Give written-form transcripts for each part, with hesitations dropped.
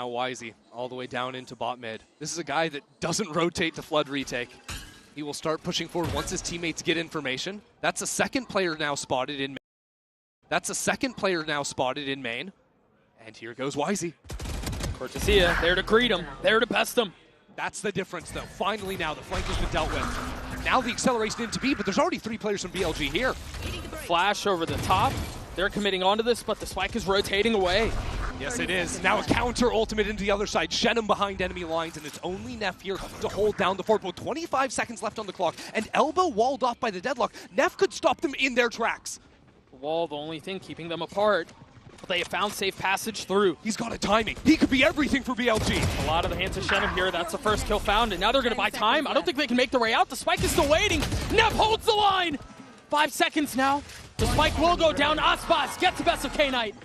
now Wisey all the way down into bot mid. This is a guy that doesn't rotate to flood retake. He will start pushing forward once his teammates get information. That's a second player now spotted in main. And here goes Wisey. Cortesia, there to greet him, there to best him. That's the difference, though. Finally now, the flank has been dealt with. Now the acceleration into B, but there's already 3 players from BLG here. Flash over the top. They're committing onto this, but the spike is rotating away. Yes, it is. Now a counter ultimate into the other side. Shenum behind enemy lines, and it's only Neff here to hold down the fort. 25 seconds left on the clock, and Elbow walled off by the deadlock. Neff could stop them in their tracks. The wall, the only thing keeping them apart. But they have found safe passage through. He's got a timing. He could be everything for BLG. A lot of the hands of Shenum here. That's the first kill found, and now they're going to buy time. I don't think they can make their way out. The spike is still waiting. Neff holds the line. 5 seconds now. The spike will go down. Aspas gets the best of K-Knight.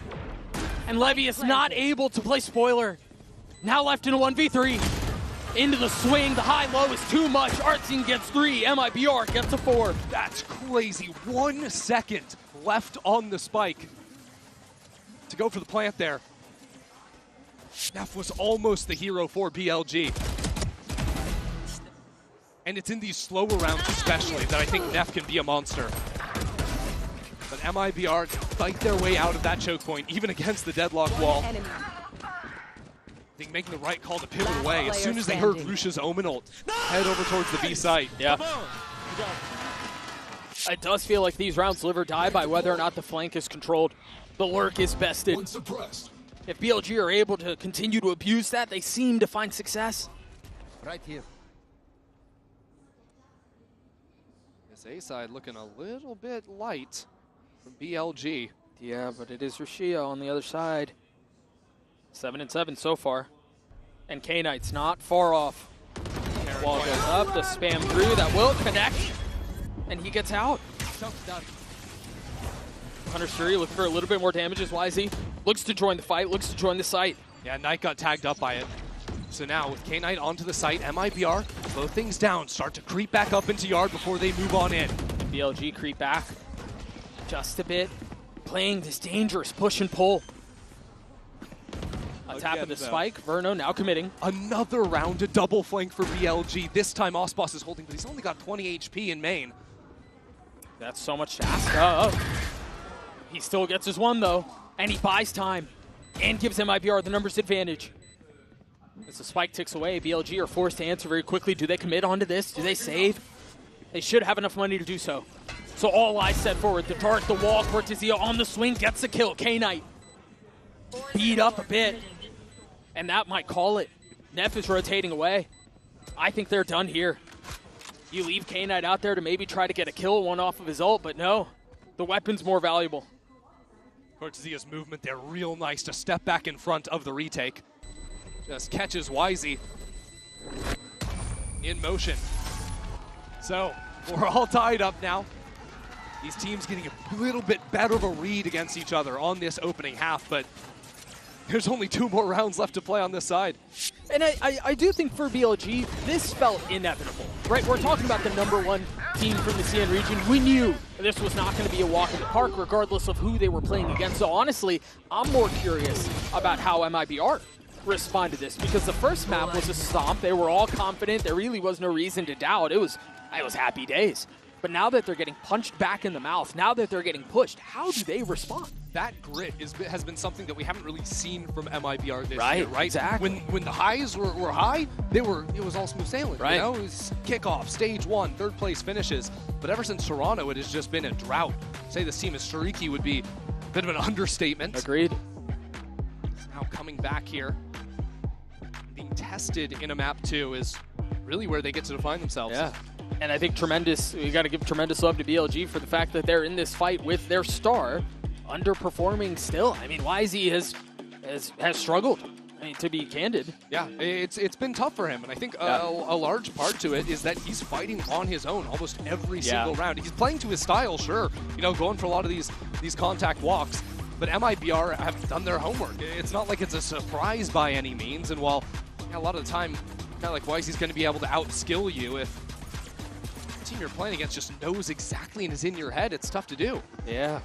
And Levy is not able to play spoiler. Now left in a 1v3. Into the swing. The high-low is too much. Artsing gets 3. MIBR gets a 4. That's crazy. 1 second left on the spike to go for the plant there. Neff was almost the hero for BLG. And it's in these slower rounds especially that I think Neff can be a monster. But MIBR fight their way out of that choke point, even against the deadlock wall. I think making the right call to pivot away. As soon as they heard Rush's Omen ult, head over towards the B site. Yeah. It does feel like these rounds live or die by whether or not the flank is controlled. The lurk is bested. If BLG are able to continue to abuse that, they seem to find success. Right here. This A side looking a little bit light from BLG. Yeah, but it is Rashia on the other side. 7-7 so far. And K-Knight's not far off. Wall goes up, the spam through, that will connect. And he gets out. Hunter's Fury looking for a little bit more damage as Wisey looks to join the fight, looks to join the site. Yeah, Knight got tagged up by it. So now with K-Knight onto the site, MIBR, slow things down, start to creep back up into yard before they move on in. BLG creep back just a bit, playing this dangerous push and pull. A tap of the spike, Verno now committing. Another round of double flank for BLG. This time Osboss is holding, but he's only got 20 HP in main. That's so much to ask of. He still gets his 1 though, and he buys time and gives MIBR the numbers advantage. As the spike ticks away, BLG are forced to answer very quickly. Do they commit onto this? Do they save? They should have enough money to do so. So all eyes set forward. The dart, the wall, Cortesia on the swing, gets the kill. K-Knight beat up a bit, and that might call it. Neff is rotating away. I think they're done here. You leave K-Knight out there to maybe try to get a kill, 1 off of his ult, but no. The weapon's more valuable. Cortesia's movement there, real nice to step back in front of the retake. Just catches Wisey in motion. So we're all tied up now. These teams getting a little bit better of a read against each other on this opening half, but there's only 2 more rounds left to play on this side. And I do think for BLG, this felt inevitable, right? We're talking about the #1 team from the CN region. We knew this was not going to be a walk in the park, regardless of who they were playing against. So honestly, I'm more curious about how MIBR respond to this, because the first map was a stomp. They were all confident. There really was no reason to doubt. It was happy days. But now that they're getting punched back in the mouth, now that they're getting pushed, how do they respond? That grit has been something that we haven't really seen from MIBR this year, right? Exactly. When the highs were high, it was all smooth sailing. Right. You know, it was kickoff, stage 1, 3rd place finishes. But ever since Toronto, it has just been a drought. Say this team is streaky would be a bit of an understatement. Agreed. It's now coming back here. Being tested in a map 2 is really where they get to define themselves. Yeah. And I think we got to give tremendous love to BLG for the fact that they're in this fight with their star, underperforming still. I mean, Wisey has struggled, to be candid. Yeah, it's been tough for him, and I think a large part to it is that he's fighting on his own almost every single round. He's playing to his style, sure, going for a lot of these contact walks, but MIBR have done their homework. It's not like it's a surprise by any means, and while a lot of the time, kind of like Wisey's going to be able to outskill you if the team you're playing against just knows exactly and is in your head, it's tough to do. Yeah.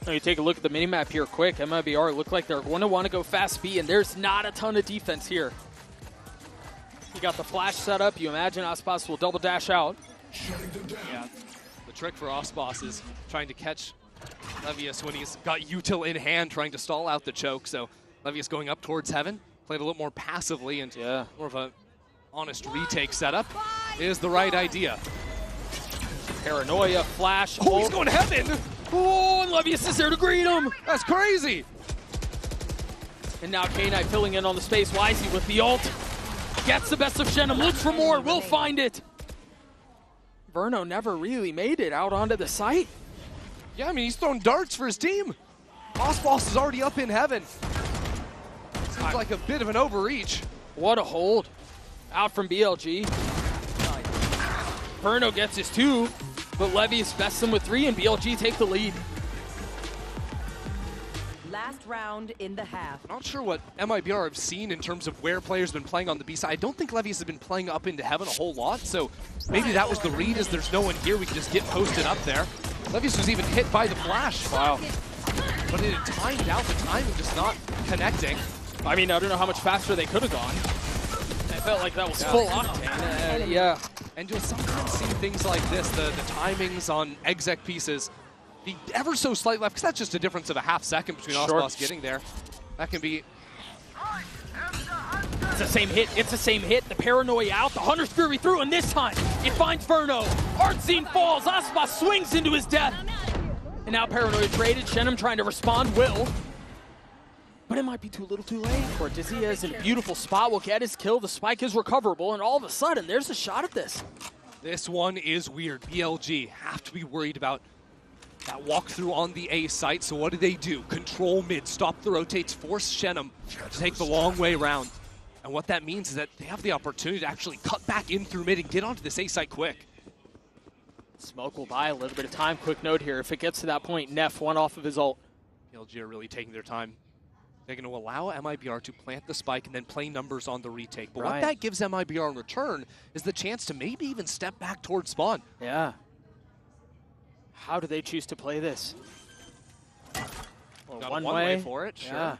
Now you take a look at the minimap here quick. MIBR look like they're going to want to go fast B, and there's not a ton of defense here. You got the flash set up. You imagine Aspas will double dash out. Yeah, the trick for Aspas is trying to catch Levius when he's got util in hand, trying to stall out the choke. So Levius going up towards Heaven, played a little more passively and more of a honest retake setup is the right idea. Paranoia, flash. Oh, he's going Heaven! Oh, and Levius is there to greet him. That's crazy. And now K-Knight filling in on the space. Wisely with the ult. Gets the best of Shenum, looks for more, will find it. Verno never really made it out onto the site. Yeah, I mean, he's throwing darts for his team. Aspas is already up in Heaven. Seems like a bit of an overreach. What a hold. Out from BLG. Verno gets his 2, but Levius bests him with 3, and BLG take the lead. Last round in the half. Not sure what MIBR have seen in terms of where players have been playing on the B side. I don't think Levius has been playing up into Heaven a whole lot, so maybe that was the read, as there's no one here. We can just get posted up there. Levius was even hit by the flash. Wow. But it had timed out, the timing just not connecting. I mean, I don't know how much faster they could have gone. I felt like that was full octane. Yeah. And you'll sometimes see things like this, the timings on exec pieces, be ever so slight left, because that's just a difference of a half second between Aspas getting there. That can be... It's the same hit, it's the same hit. The Paranoia out, the Hunter's Fury through, and this time it finds Verno. Artscene falls, Aspas swings into his death. And now Paranoia traded, Shenum trying to respond, will. But it might be too little too late. Cortezia is in a beautiful spot, will get his kill, the spike is recoverable, and all of a sudden there's a shot at this. This one is weird. BLG have to be worried about that walkthrough on the A site, so what do? Control mid, stop the rotates, force Shenum to take the long way around. And what that means is that they have the opportunity to actually cut back in through mid and get onto this A site quick. Smoke will buy a little bit of time. Quick note here, if it gets to that point, Neff one off of his ult. BLG are really taking their time. They're going to allow MIBR to plant the spike and then play numbers on the retake. But what that gives MIBR in return is the chance to maybe even step back towards spawn. Yeah. How do they choose to play this? Well, one way for it, sure. Yeah.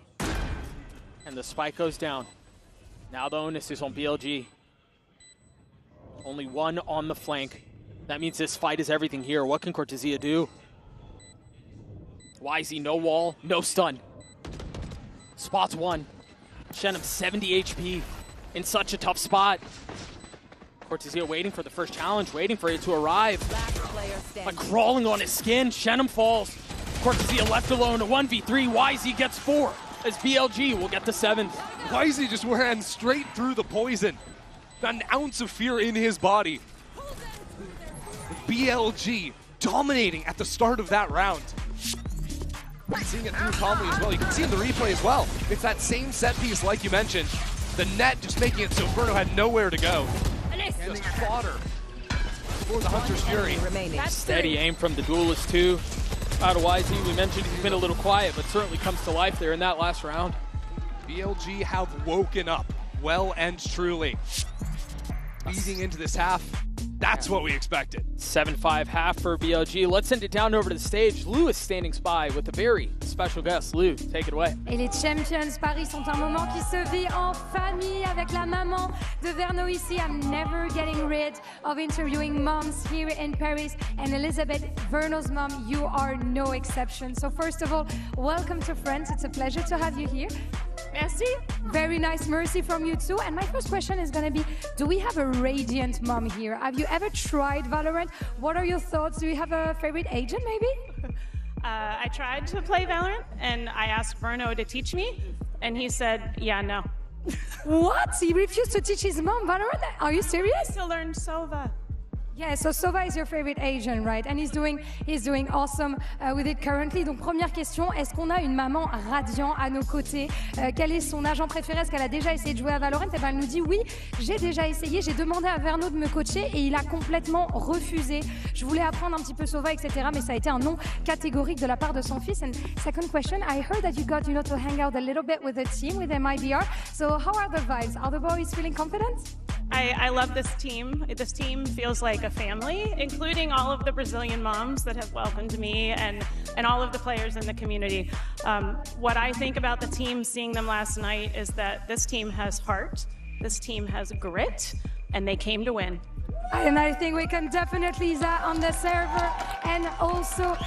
And the spike goes down. Now the onus is on BLG. Only one on the flank. That means this fight is everything here. What can Cortezia do? Wisey, no wall, no stun. Spots one. Shenum 70 HP in such a tough spot. Cortezia waiting for the first challenge, waiting for it to arrive. Like crawling on his skin, Shenum falls. Cortezia left alone, a 1v3. Wisey gets 4 as BLG will get the 7th. Wisey just ran straight through the poison. Not an ounce of fear in his body. BLG dominating at the start of that round. Seeing it through calmly as well. You can see in the replay as well. It's that same set piece like you mentioned. The net just making it so Verno had nowhere to go. Just fodder for the Hunter's Fury. Steady aim from the Duelist too. Out of Wisey, we mentioned he's been a little quiet, but certainly comes to life there in that last round. BLG have woken up well and truly. Easing into this half. That's what we expected. 7-5 half for BLG. Let's send it down over to the stage. Lou is standing by with a very special guest. Lou, take it away. Et les Champions Paris sont un moment qui se vit en famille avec la maman de Verno ici. I'm never getting rid of interviewing moms here in Paris. And Elizabeth, Verno's mom, you are no exception. So first of all, welcome to France. It's a pleasure to have you here. Merci. Very nice mercy from you too. And my first question is going to be, do we have a radiant mom here? Have you ever tried Valorant? What are your thoughts? Do you have a favorite agent maybe? I tried to play Valorant and I asked Verno to teach me and he said, yeah, no. What? He refused to teach his mom Valorant? Are you serious? To learn Sova. Yeah, so Sova is your favorite agent, right? And he's doing awesome with it currently. Donc première question, est-ce qu'on a une maman radiant à nos côtés? Quel est son agent préféré? Est-ce qu'elle a déjà essayé de jouer à Valorant? Et ben elle nous dit oui, j'ai déjà essayé, j'ai demandé à Verno de me coacher et il a complètement refusé. Je voulais apprendre un petit peu Sova, etc. Mais ça a été un non catégorique de la part de son fils. And second question, I heard that you got, to hang out a little bit with the team, with MIBR. So how are the vibes? Are the boys feeling confident? I love this team. This team feels like a family, including all of the Brazilian moms that have welcomed me and all of the players in the community. What I think about the team, seeing them last night, is that this team has heart, this team has grit, and they came to win. And I think we can definitely that on the server and also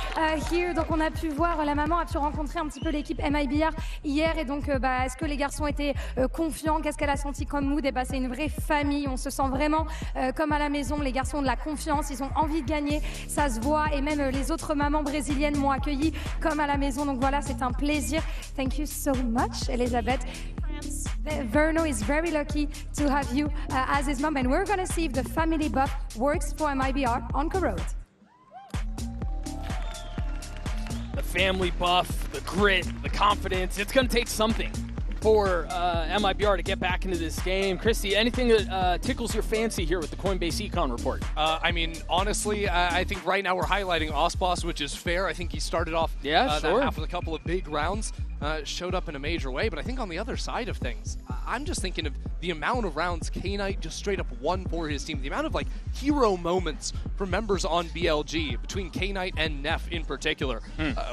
here. Donc on a pu voir, la maman a pu rencontrer un petit peu l'équipe MIBR hier et donc est-ce que les garçons étaient confiants? Qu'est-ce qu'elle a senti comme mood? Et c'est une vraie famille, on se sent vraiment comme à la maison. Les garçons ont de la confiance, ils ont envie de gagner, ça se voit et même les autres mamans brésiliennes m'ont accueilli comme à la maison. Donc voilà, c'est un plaisir. Thank you so much, Elizabeth. Verno is very lucky to have you as his mom, and we're going to see if the family buff works for MIBR on Corrode. The family buff, the grit, the confidence, it's going to take something for MIBR to get back into this game. Christy, anything that tickles your fancy here with the Coinbase Econ report? I mean, honestly, I think right now we're highlighting Osboss, which is fair. I think he started off that half with a couple of big rounds, showed up in a major way. But I think on the other side of things, I'm just thinking of the amount of rounds K-Knight just straight up won for his team. The amount of hero moments for members on BLG between K-Knight and Neff in particular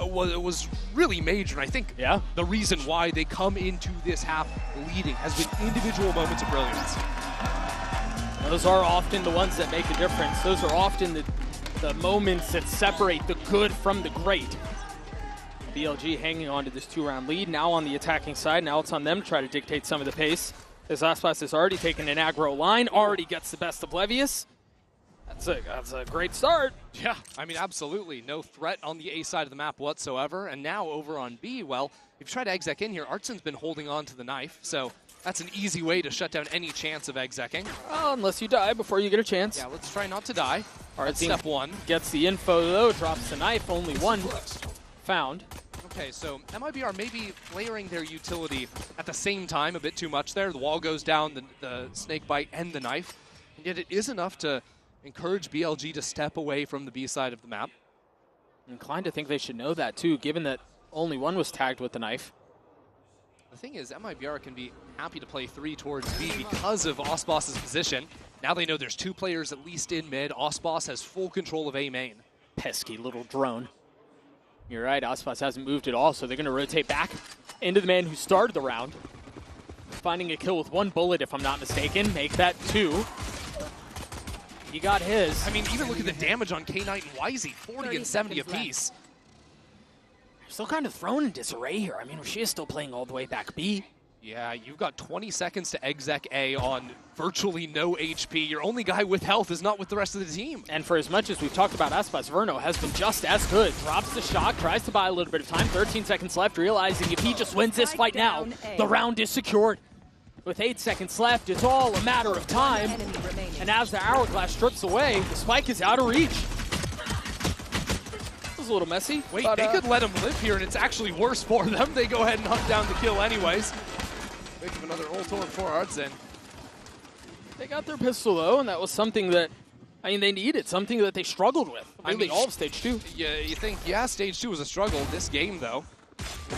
was really major. And I think the reason why they come into this half leading has been individual moments of brilliance. Those are often the ones that make a difference. Those are often the moments that separate the good from the great. BLG hanging on to this 2-round lead, now on the attacking side. Now it's on them to try to dictate some of the pace. As Osboss has already taken an aggro line, already gets the best of Levius. That's a great start. Yeah, I mean, absolutely. No threat on the A side of the map whatsoever. And now over on B, well, if you try to exec in here, Artsen's been holding on to the knife, so that's an easy way to shut down any chance of execing. Well, unless you die before you get a chance. Yeah, let's try not to die. Artsen step one. Gets the info, though, drops the knife, only one found. Okay, so MIBR may be layering their utility at the same time a bit too much there. The wall goes down, the snake bite, and the knife. And yet it is enough to encourage BLG to step away from the B side of the map. I'm inclined to think they should know that, too, given that only one was tagged with the knife. The thing is, MIBR can be happy to play 3 towards B because of Osboss's position. Now they know there's 2 players at least in mid. Osboss has full control of A main. Pesky little drone. You're right, Osboss hasn't moved at all, so they're going to rotate back into the man who started the round. Finding a kill with 1 bullet, if I'm not mistaken. Make that 2. He got his. I mean, even look at the damage on K-Knight and YZ, 40 and 70 apiece. They're still kind of thrown in disarray here. I mean, she is still playing all the way back B. Yeah, you've got 20 seconds to exec A on virtually no HP. Your only guy with health is not with the rest of the team. And for as much as we've talked about Osboss, Verno has been just as good. Drops the shock, tries to buy a little bit of time. 13 seconds left, realizing if he just wins this fight now, the round is secured. With 8 seconds left, it's all a matter of time. And as the hourglass strips away, the spike is out of reach. This is a little messy. Wait, they could let him live here, and it's actually worse for them. They go ahead and hunt down the kill anyways. Think of another ult for Artsen. They got their pistol, though, and that was something that, I mean, they needed, something that they struggled with. Really, I mean, all of Stage 2. Yeah, you think, yeah, Stage 2 was a struggle. This game, though,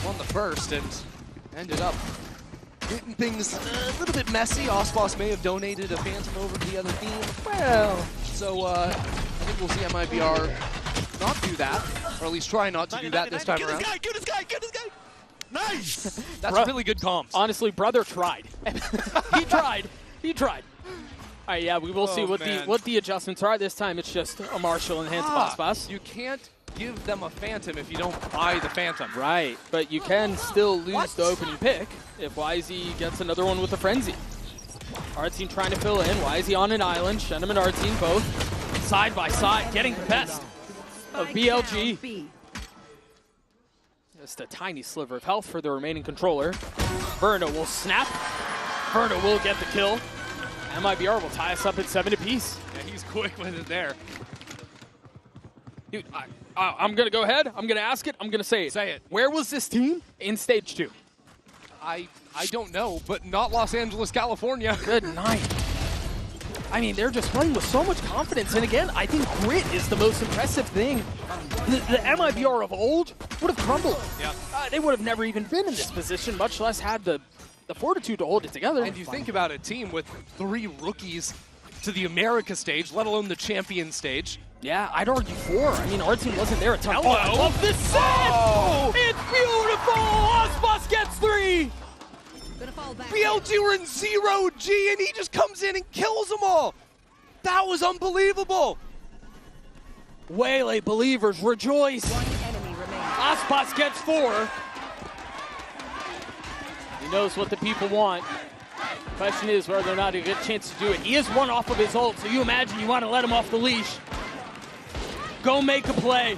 won the first and ended up getting things a little bit messy. Osboss may have donated a Phantom over to the other team. Well, so I think we'll see MIBR not do that, or at least try not to do that this time around. Get this guy! Nice! That's really good comms. Honestly, brother tried. He tried. All right, yeah, we will see what the adjustments are. This time it's just a Marshall and hands Osboss. You can't give them a Phantom if you don't buy the Phantom. Right, but you can still lose the opening pick if YZ gets another one with a Frenzy. Artsine trying to fill in. YZ on an island. Shenham and Artsine both side by side, getting the best of BLG. Just a tiny sliver of health for the remaining controller. Verno will snap. Verno will get the kill. MIBR will tie us up at 7 apiece. Yeah, he's quick with it there. Dude, I'm going to go ahead. I'm going to ask it. I'm going to say it. Say it. Where was this team in Stage 2? I don't know, but not Los Angeles, California. Good night. I mean, they're just playing with so much confidence. And again, I think grit is the most impressive thing. The MIBR of old would have crumbled. Yeah. They would have never even been in this position, much less had the the fortitude to hold it together. And you think about a team with 3 rookies to the America stage, let alone the champion stage. Yeah, I'd argue 4. I mean, our team wasn't there a ton. Hello. Oh, I love this set! Oh. It's beautiful! Ospas gets 3! BLG were in 0G and he just comes in and kills them all. That was unbelievable. Waylay believers rejoice. One enemy remains. Ospas gets 4. He knows what the people want. Question is whether or not he gets a chance to do it. He is 1 off of his ult, so you imagine you want to let him off the leash. Go make a play.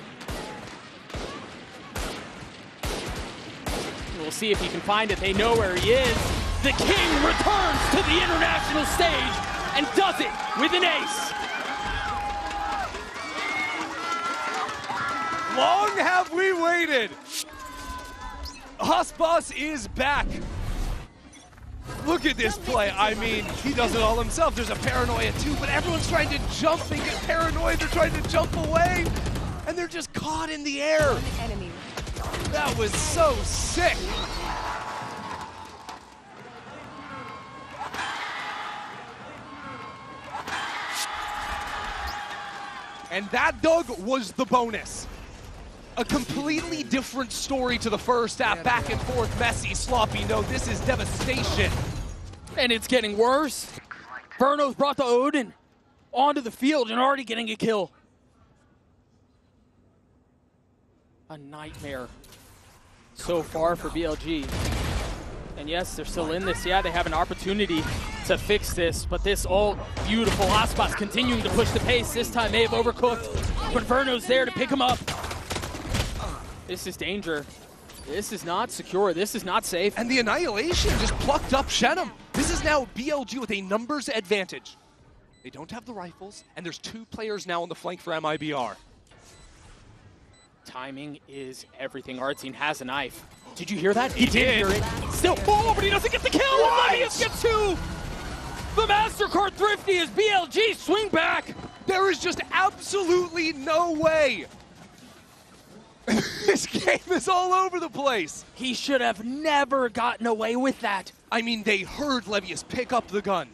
We'll see if he can find it. They know where he is. The king returns to the international stage and does it with an ace. Long have we waited. Ospas is back. Look at this play. I mean, he does it all himself. There's a paranoia too, but everyone's trying to jump. They get paranoid. They're trying to jump away, and they're just caught in the air. Enemy. That was so sick. And that, Doug, was the bonus. A completely different story to the first half. Back and forth, messy, sloppy. No, this is devastation. And it's getting worse. Verno's brought the Odin onto the field and already getting a kill. A nightmare so far for BLG. And yes, they're still in this. Yeah, they have an opportunity to fix this, but this all beautiful. Ospas continuing to push the pace. This time they have overcooked, but Verno's there to pick him up. This is danger. This is not secure. This is not safe. And the Annihilation just plucked up Shenum. This is now BLG with a numbers advantage. They don't have the rifles, and there's 2 players now on the flank for MIBR. Timing is everything. Artsine has a knife. Did you hear that? He did. Hear it. Still, oh, but he doesn't get the kill. Livius gets 2. The MasterCard Thrifty is BLG. Swing back. There is just absolutely no way. This game is all over the place. He should have never gotten away with that. I mean, they heard Levius pick up the gun.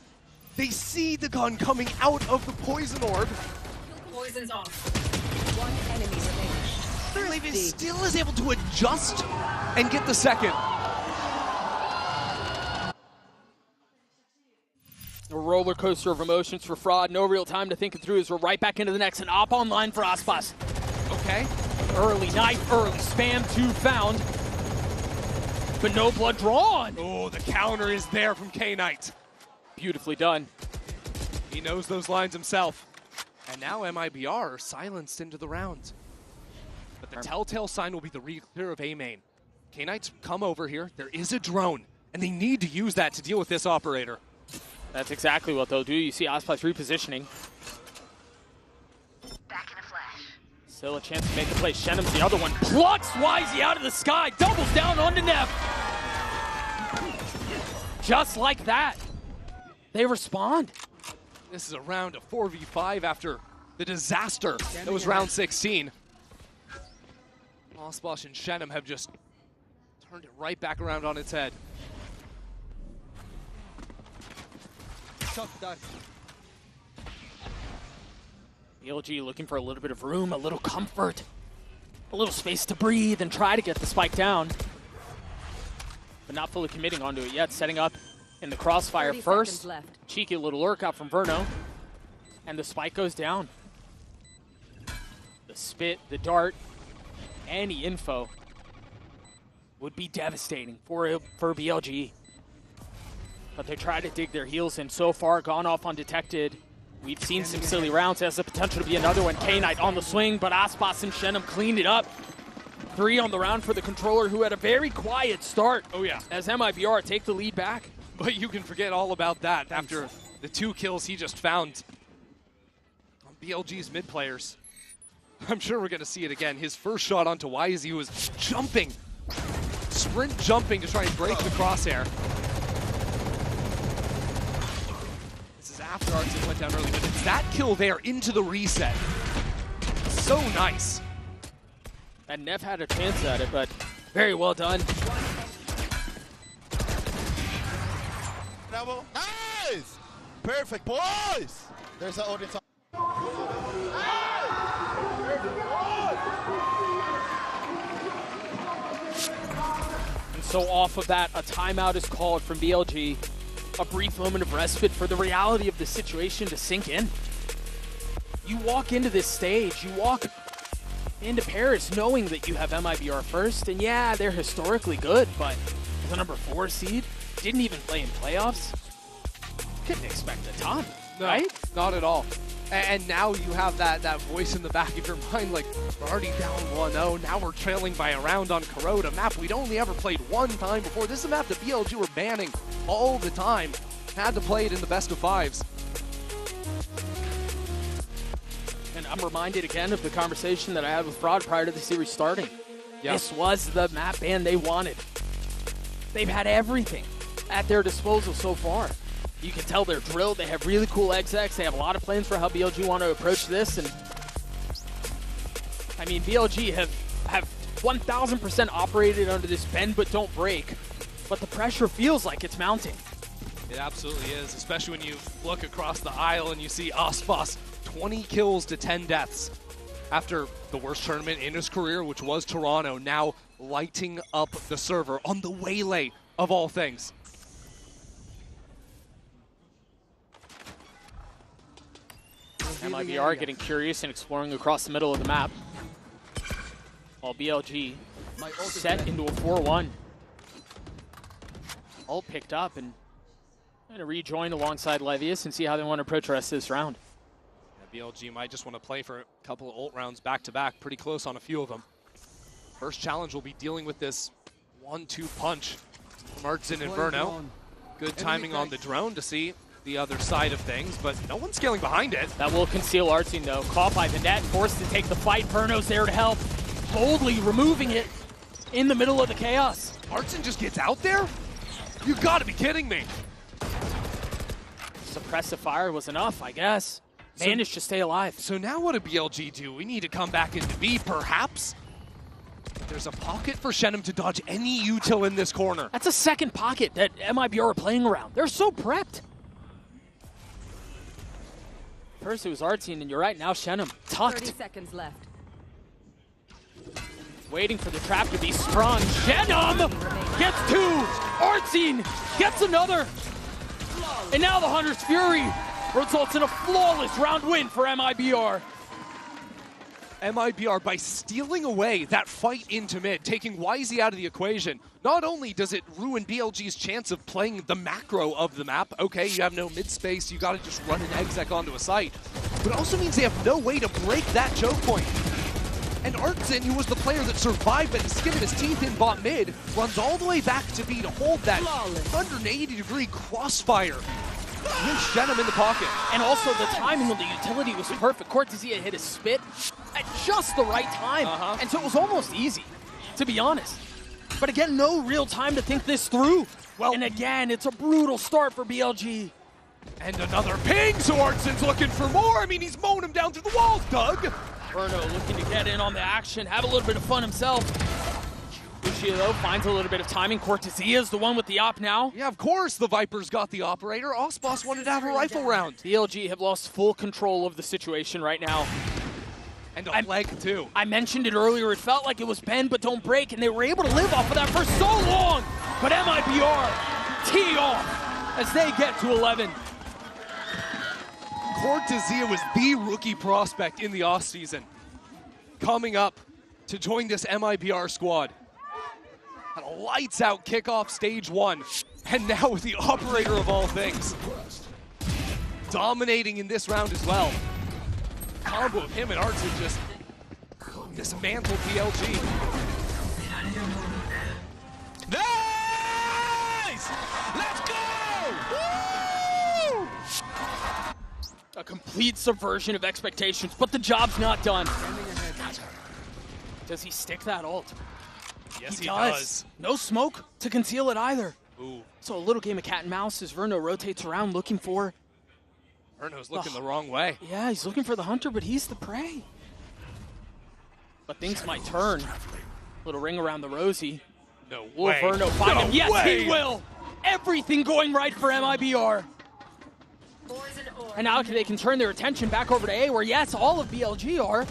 They see the gun coming out of the poison orb. Poison's off. One enemy remains. Levius still is able to adjust and get the second. A roller coaster of emotions for Fraud. No real time to think it through as we're right back into the next. An op online for Ospas. Okay. Early knife, early spam, 2 found. But no blood drawn. Oh, the counter is there from K-Knight. Beautifully done. He knows those lines himself. And now MIBR are silenced into the round. But the telltale sign will be the re-clear of A main. K-Knight's come over here. There is a drone, and they need to use that to deal with this operator. That's exactly what they'll do. You see Ospas repositioning. Back in a flash. Still a chance to make a play. Shenum's the other one. Plucks Wisey out of the sky. Doubles down onto Nev. Just like that. They respond. This is a round of 4v5 after the disaster that was round 16. Ospas and Shenum have just turned it right back around on its head. BLG looking for a little bit of room, a little comfort, a little space to breathe and try to get the spike down. But not fully committing onto it yet, setting up in the crossfire first. Cheeky little lurk out from Verno. And the spike goes down. The spit, the dart, any info would be devastating for BLG. But they try to dig their heels in. So far, gone off undetected. We've seen some silly rounds. Has the potential to be another one. K-Knight on the swing, but Ospas and Shenum cleaned it up. 3 on the round for the controller, who had a very quiet start. Oh yeah. As MIBR take the lead back. But you can forget all about that after the 2 kills he just found on BLG's mid players. I'm sure we're going to see it again. His first shot onto Wisey was jumping, sprint jumping to try and break the crosshair. This is after Artsine went down early, but it's that kill there into the reset. So nice. And Nev had a chance at it, but very well done. Nice! Perfect, boys! There's an audience. And so off of that, a timeout is called from BLG. A brief moment of respite for the reality of the situation to sink in. You walk into this stage, you walk into Paris knowing that you have MIBR first, and yeah, they're historically good, but the number 4 seed, didn't even play in playoffs. Couldn't expect a ton, right? Not at all. And now you have that voice in the back of your mind, like, we're already down 1-0, now we're trailing by a round on Corrode, a map we'd only ever played one time before. This is a map that BLG were banning all the time. Had to play it in the best of 5s. And I'm reminded again of the conversation that I had with Fraud prior to the series starting. Yep. This was the map ban they wanted. They've had everything at their disposal so far. You can tell they're drilled. They have really cool execs. They have a lot of plans for how BLG want to approach this. And I mean, BLG have 1,000% operated under this bend but don't break. But the pressure feels like it's mounting. It absolutely is, especially when you look across the aisle and you see Ospas 20 kills to 10 deaths after the worst tournament in his career, which was Toronto, now lighting up the server on the Waylay of all things. MIBR getting curious and exploring across the middle of the map. While BLG set into a 4-1. All picked up and going to rejoin alongside Levius and see how they want to approach the rest of this round. Yeah, BLG might just want to play for a couple of ult rounds back-to-back, pretty close on a few of them. First challenge will be dealing with this 1-2 punch from Artsin and Verno. Good timing on the drone to see the other side of things, but no one's scaling behind it. That will conceal Artsin though. Caught by the net, forced to take the fight. Verno's there to help, boldly removing it in the middle of the chaos. Artsin just gets out there? You gotta be kidding me. Suppressive fire was enough, I guess. Managed to stay alive. So now what do BLG do? We need to come back into B, perhaps? But there's a pocket for Shenum to dodge any util in this corner. That's a second pocket that MIBR are playing around. They're so prepped. First it was Artsin, and you're right, now Shenum. Tucked. 30 seconds left. Waiting for the trap to be sprung. Shenum gets 2. Artsin gets another. And now the Hunter's Fury results in a flawless round win for MIBR. MIBR, by stealing away that fight into mid, taking Wisey out of the equation, not only does it ruin BLG's chance of playing the macro of the map, okay, you have no mid space, you gotta just run an exec onto a site, but it also means they have no way to break that choke point. And Artsin, who was the player that survived by the skin of his teeth in bot mid, runs all the way back to B to hold that 180-degree crossfire. With Shenum in the pocket. And also the timing of the utility was perfect. Cortezia hit a spit at just the right time. And so it was almost easy, to be honest. But again, no real time to think this through. Well, and again, it's a brutal start for BLG. And another ping, so Artsin's looking for more. I mean, he's mowing him down through the walls, Doug. Verno looking to get in on the action, have a little bit of fun himself. Lucio, though, finds a little bit of timing. Cortezia is the one with the op now. Yeah, of course the Vipers got the operator. Osboss wanted to have a rifle round. BLG have lost full control of the situation right now. And a leg, too. I mentioned it earlier. It felt like it was bend but don't break, and they were able to live off of that for so long. But MIBR tee off as they get to 11. Cortezia was the rookie prospect in the offseason, coming up to join this MIBR squad. Had a lights-out kickoff stage 1, and now with the operator of all things, dominating in this round as well. Combo of him and Artsin just dismantled BLG. Nice! Let's go! Woo! A complete subversion of expectations, but the job's not done. Does he stick that ult? Yes, he does. No smoke to conceal it either. Ooh. So a little game of cat and mouse as Verno rotates around looking for... Verno's looking the wrong way. Yeah, he's looking for the hunter, but he's the prey. But things might turn. Little ring around the rosy. No Will way. Verno find him? Yes, he will! Everything going right for MIBR. And now they can turn their attention back over to A, where yes, all of BLG are.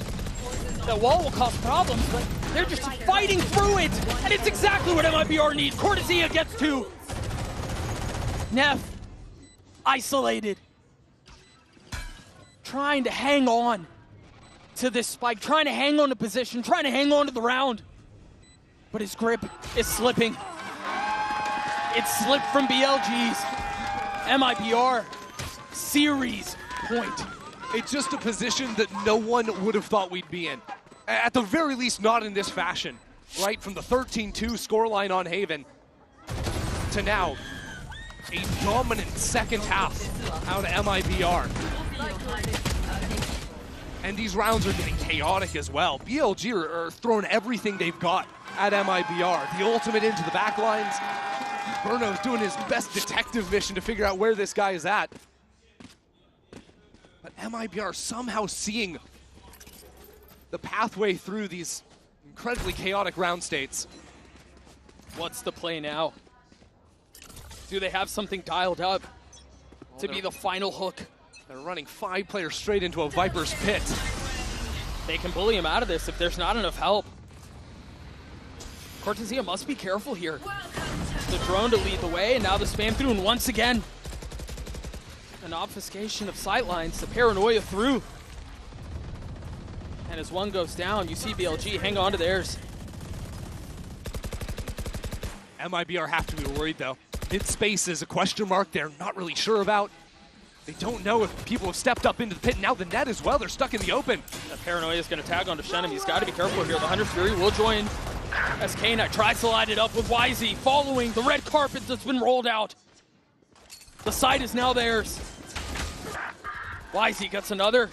The wall will cause problems, but they're just fighting through it. And it's exactly what MIBR needs. Cortezia gets two. Neff, isolated. Trying to hang on to this spike, trying to hang on to position, trying to hang on to the round. But his grip is slipping. It slipped from BLG's. MIBR, series point. It's just a position that no one would have thought we'd be in. At the very least, not in this fashion. Right, from the 13-2 scoreline on Haven to now, a dominant second half out of MIBR. And these rounds are getting chaotic as well. BLG are throwing everything they've got at MIBR. The ultimate into the back lines. Verno's doing his best detective mission to figure out where this guy is at. But MIBR somehow seeing the pathway through these incredibly chaotic round states. What's the play now? Do they have something dialed up to be the final hook? They're running 5 players straight into a Viper's pit. They can bully him out of this if there's not enough help. Cortezia must be careful here. The drone to lead the way, and now the spam through, and once again, an obfuscation of sightlines, the paranoia through. And as one goes down, you see BLG hang on to theirs. MIBR have to be worried though. Mid-space is a question mark they're not really sure about. They don't know if people have stepped up into the pit. Now the net as well, they're stuck in the open. That paranoia is going to tag onto Shenum. He's got to be careful here. The Hunter's Fury will join as K-Knight tries to line it up with YZ, following the red carpet that's been rolled out. The site is now theirs. YZ gets another.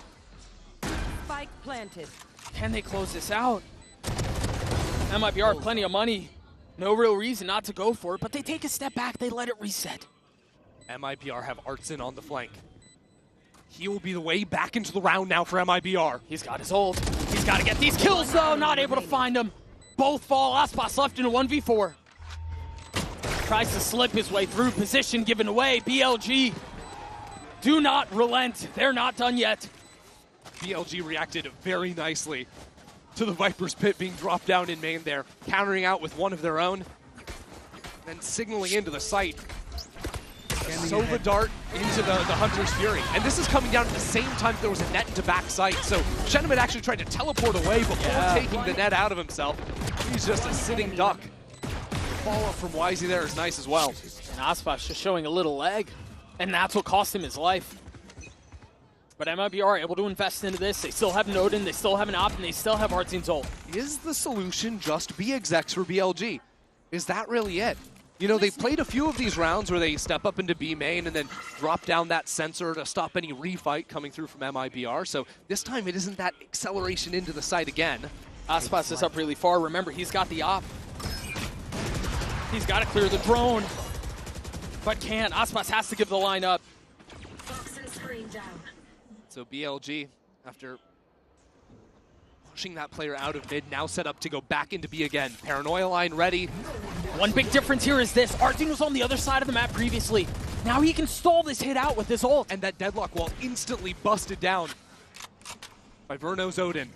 Spike planted. Can they close this out? MIBR have plenty of money. No real reason not to go for it, but they take a step back, they let it reset. MIBR have Artson on the flank. He will be the way back into the round now for MIBR. He's got his ult. He's got to get these kills though, not able to find him. Both fall, Aspas left in a 1v4. Tries to slip his way through, position given away. BLG do not relent, they're not done yet. BLG reacted very nicely to the Viper's pit being dropped down in main there, countering out with one of their own, then signaling into the site. Sova dart into the Hunter's Fury. And this is coming down at the same time there was a net into back site. So Shenum had actually tried to teleport away before taking the net out of himself. He's just a sitting duck. The follow-up from YZ there is nice as well. And Aspas just showing a little leg, and that's what cost him his life. But MIBR are able to invest into this. They still have Nodin, they still have an op, and they still have Artzin's ult. Is the solution just B-execs for BLG? Is that really it? You know, they've played a few of these rounds where they step up into B main and then drop down that sensor to stop any refight coming through from MIBR. So this time it isn't that acceleration into the site again. Aspas is up really far. Remember, he's got the op. He's got to clear the drone, but can't. Aspas has to give the line up. So BLG, after pushing that player out of mid, now set up to go back into B again. Paranoia line ready. One big difference here is this. Artin was on the other side of the map previously. Now he can stall this hit out with his ult. And that deadlock wall instantly busted down by Verno's Odin.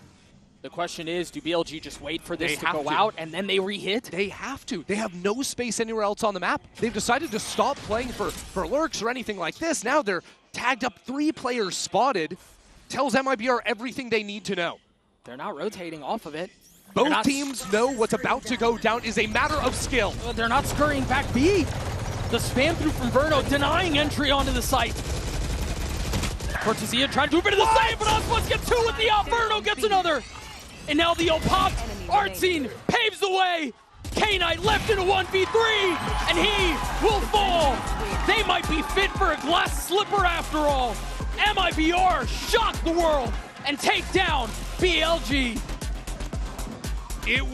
The question is, do BLG just wait for this to go out and then they re-hit? They have to. They have no space anywhere else on the map. They've decided to stop playing for lurks or anything like this. Now they're tagged up, 3 players spotted. Tells MIBR everything they need to know. They're not rotating off of it. Both teams know what's about to go down is a matter of skill. They're not scurrying back B. The spam through from Verno, denying entry onto the site. Cortezia trying to do a bit of the save, but Aspas gets 2 with the out. Verno gets another. And now the ult popped. Artzine paves the way. K-Knight left in a 1v3, and he will fall. They might be fit for a glass slipper after all. MIBR shock the world and take down BLG. It